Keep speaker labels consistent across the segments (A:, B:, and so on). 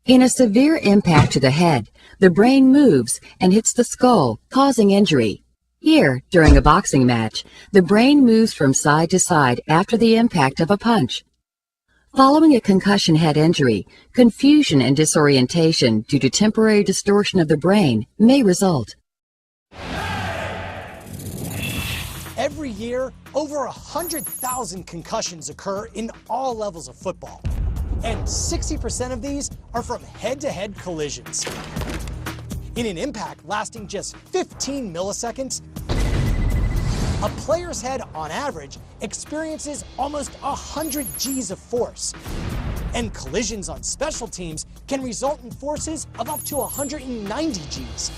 A: In a severe impact to the head, the brain moves and hits the skull, causing injury. Here, during a boxing match, the brain moves from side to side after the impact of a punch. Following a concussion head injury, confusion and disorientation due to temporary distortion of the brain may result.
B: Every year, over 100,000 concussions occur in all levels of football. And 60% of these are from head-to-head collisions. In an impact lasting just 15 milliseconds, a player's head, on average, experiences almost 100 Gs of force. And collisions on special teams can result in forces of up to 190 Gs.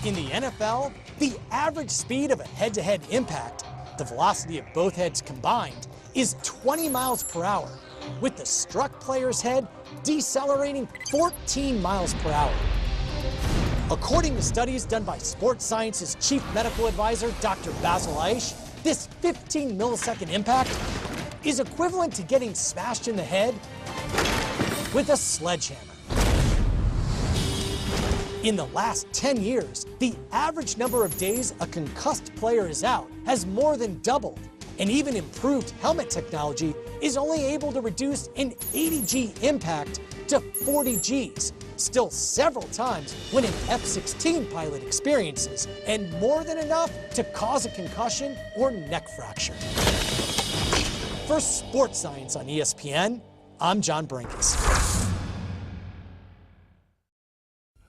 B: In the NFL, the average speed of a head-to-head impact, the velocity of both heads combined, is 20 miles per hour, with the struck player's head decelerating 14 miles per hour. According to studies done by Sports Science's chief medical advisor, Dr. Basil Aish, this 15 millisecond impact is equivalent to getting smashed in the head with a sledgehammer. In the last 10 years, the average number of days a concussed player is out has more than doubled. And even improved helmet technology is only able to reduce an 80 G impact to 40 Gs, still several times when an F-16 pilot experiences, and more than enough to cause a concussion or neck fracture. For Sports Science on ESPN, I'm John Brinkus.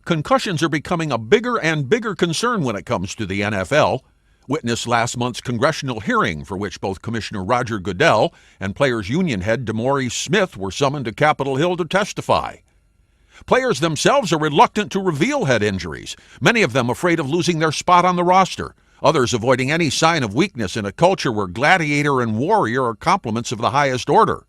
C: Concussions are becoming a bigger and bigger concern when it comes to the NFL. Witness last month's congressional hearing for which both Commissioner Roger Goodell and Players Union head DeMaurice Smith were summoned to Capitol Hill to testify. Players themselves are reluctant to reveal head injuries, many of them afraid of losing their spot on the roster, others avoiding any sign of weakness in a culture where gladiator and warrior are compliments of the highest order.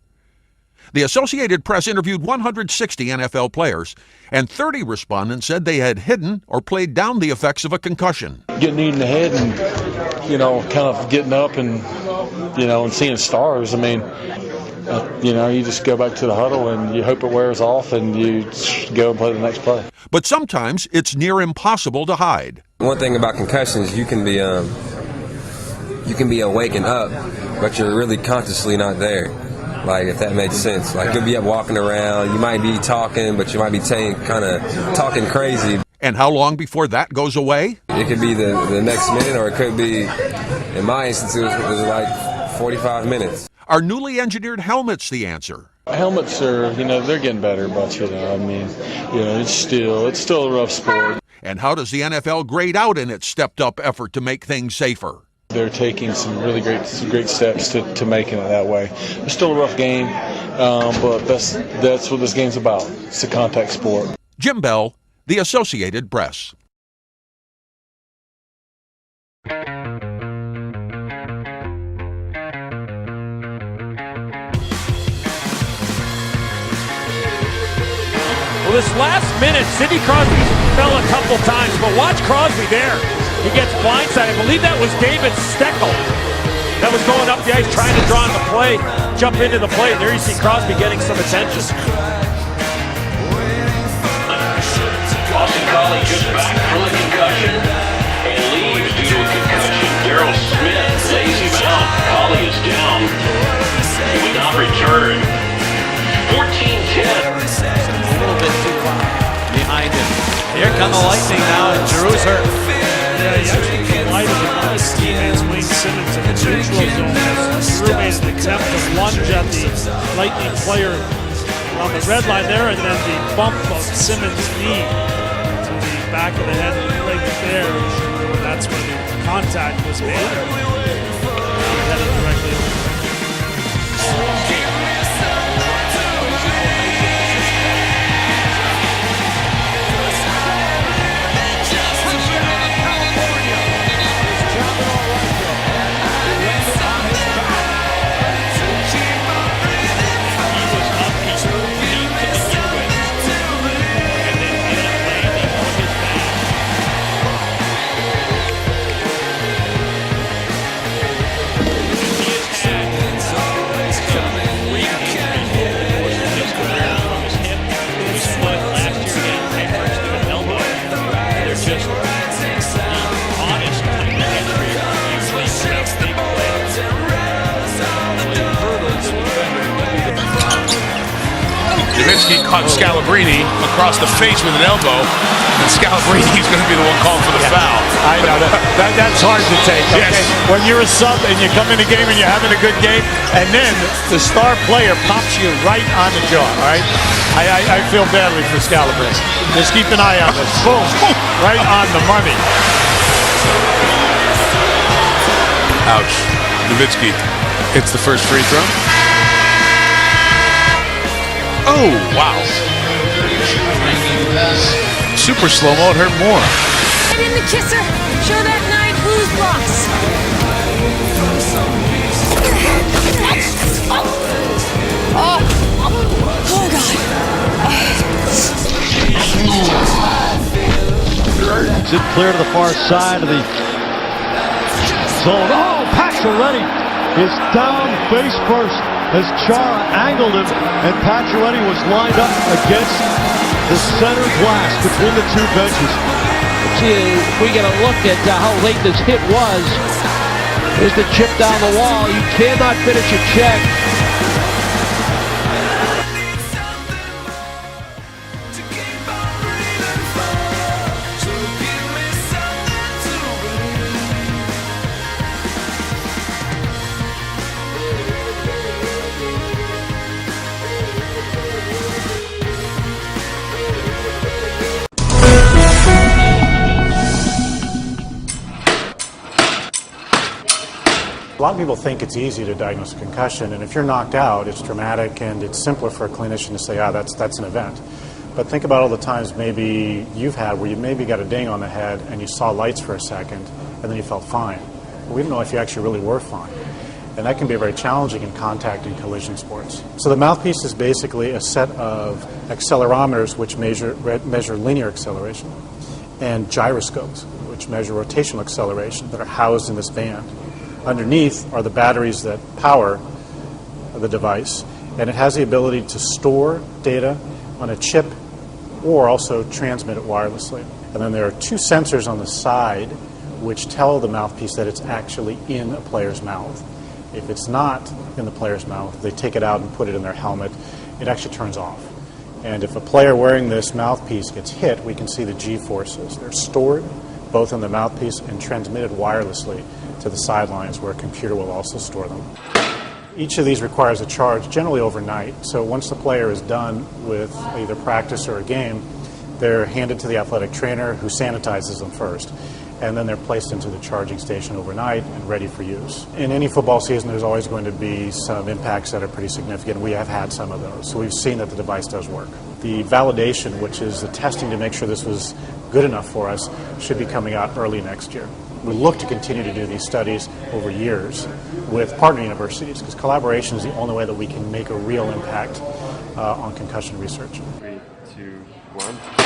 C: The Associated Press interviewed 160 NFL players, and 30 respondents said they had hidden or played down the effects of a concussion.
D: Getting kneed in the head and, kind of getting up and, and seeing stars. I mean, you just go back to the huddle and you hope it wears off and you go and play the next play.
C: But sometimes it's near impossible to hide.
E: One thing about concussions, you can be awake and up, but you're really consciously not there. Like, if that makes sense. Like, you'll be up walking around, you might be talking, but you might be kind of talking crazy.
C: And how long before that goes away?
E: It could be the next minute, or it could be, in my instance, it was like 45 minutes.
C: Are newly engineered helmets the answer?
D: Helmets are, they're getting better, but, it's still a rough sport.
C: And how does the NFL grade out in its stepped-up effort to make things safer?
D: They're taking some really great steps to making it that way. It's still a rough game, but that's what this game's about. It's a contact sport.
C: Jim Bell, The Associated Press.
F: Well, this last minute, Sidney Crosby fell a couple times, but watch Crosby there. He gets blindsided. I believe that was David Steckel that was going up the ice trying to draw on the play, jump into the play. There you see Crosby getting some attention.
G: Boston College just back from the concussion and leaves due to a concussion. Darryl Smith lays him out. Colley is down. He would not return. 14-10.
H: A little bit too far behind him. Here come the Lightning now, and Giroux's hurt.
F: Yeah, he actually collided with one of his teammates, Wayne Simmons, and neutral zone. Drew made an attempt to lunge at the Lightning player on the red line there, and then the bump of Simmons' knee to the back of the head right there. That's where the contact was made. Headed directly over.
I: Nowitzki caught Scalabrini across the face with an elbow, and Scalabrini is going to be the one calling for the foul.
F: I know that's hard to take. Okay?
I: Yes.
F: When you're a sub and you come in a game and you're having a good game, and then the star player pops you right on the jaw. All right, I feel badly for Scalabrini. Just keep an eye on this. Boom, right on the money.
I: Ouch. Nowitzki hits the first free throw. Oh, wow. Super slow-mo, it hurt more.
J: Get in the kisser. Show that night who's boss. Oh, God.
K: Zip clear to the far side of the zone. Oh, Pacioretty is down face first as Chara angled him, and Pacioretty was lined up against the center glass between the two benches.
L: We get a look at how late this hit was. Here's the chip down the wall. You cannot finish a check.
M: A lot of people think it's easy to diagnose a concussion, and if you're knocked out, it's dramatic and it's simpler for a clinician to say, that's an event. But think about all the times maybe you've had where you maybe got a ding on the head and you saw lights for a second and then you felt fine. But we don't know if you actually really were fine. And that can be very challenging in contact and collision sports. So the mouthpiece is basically a set of accelerometers which measure linear acceleration, and gyroscopes which measure rotational acceleration that are housed in this band. Underneath are the batteries that power the device, and it has the ability to store data on a chip or also transmit it wirelessly. And then there are two sensors on the side which tell the mouthpiece that it's actually in a player's mouth. If it's not in the player's mouth, they take it out and put it in their helmet. It actually turns off. And if a player wearing this mouthpiece gets hit, we can see the G-forces. They're stored both in the mouthpiece and transmitted wirelessly to the sidelines, where a computer will also store them. Each of these requires a charge, generally overnight. So once the player is done with either practice or a game, they're handed to the athletic trainer, who sanitizes them first. And then they're placed into the charging station overnight and ready for use. In any football season, there's always going to be some impacts that are pretty significant. We have had some of those. So we've seen that the device does work. The validation, which is the testing to make sure this was good enough for us, should be coming out early next year. We look to continue to do these studies over years with partner universities, because collaboration is the only way that we can make a real impact on concussion research.
N: 3, 2, 1.